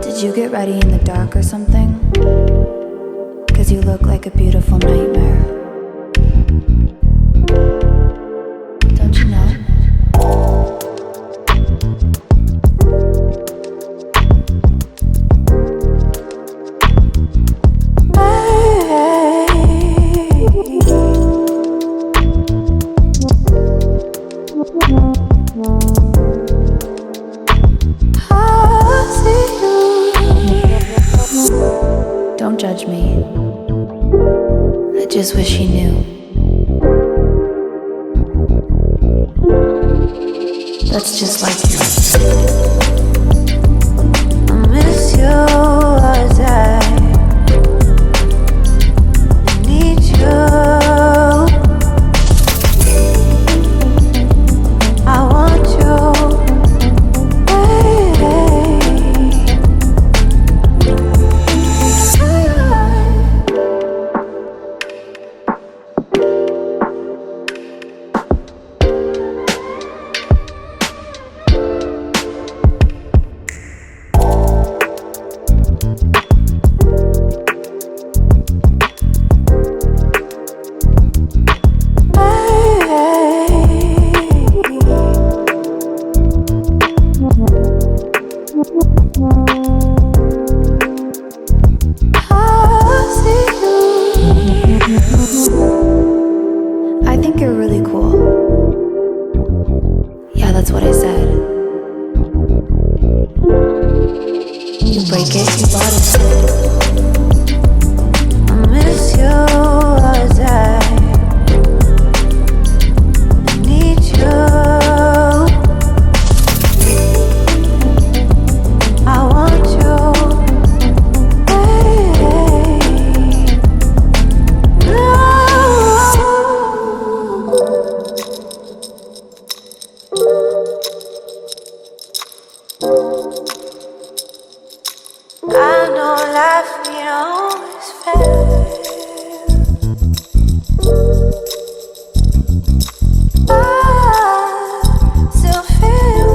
Did you get ready in the dark or something? 'Cause you look like a beautiful nightmare. Don't you know? Don't judge me. I just wish he knew. That's just like you. I miss you as I need you. I want you. I think you're really cool. Yeah, that's what I said. You break it, you bought it. I miss you as I need you. I want you. I know life ain't always fair. I still feel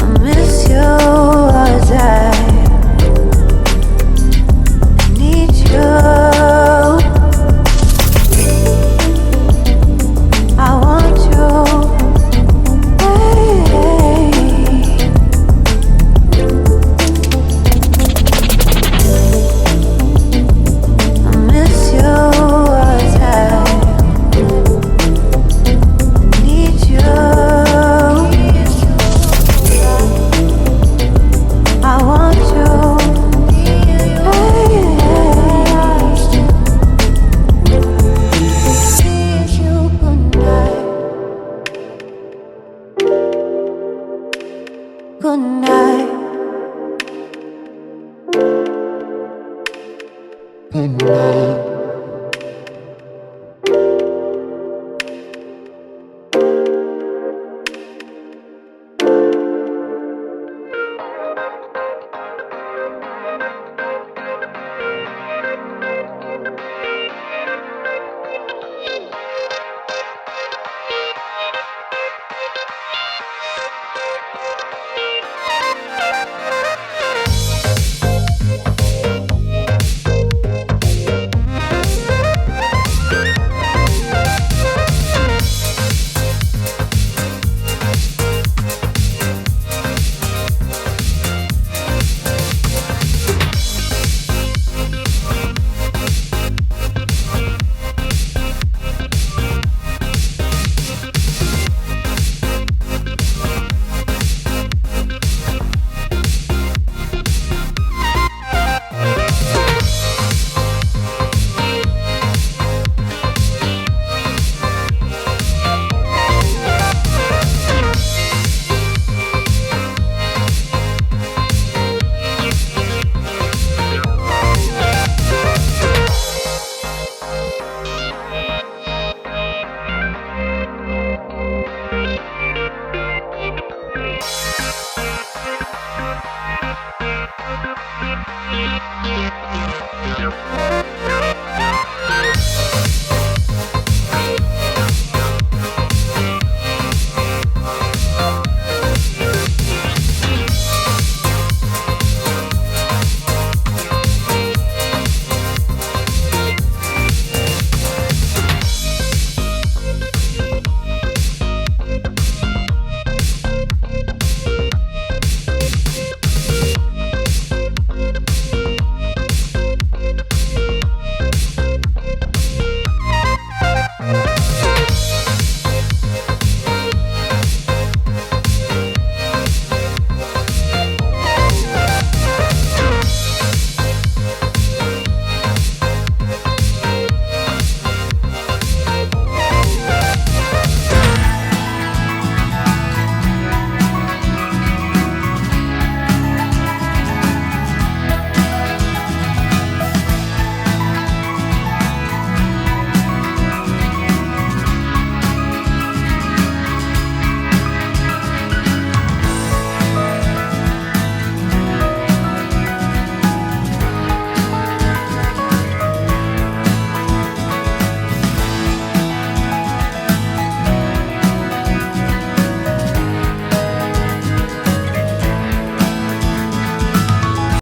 I miss you as I need you. I want you. Good night. Good night.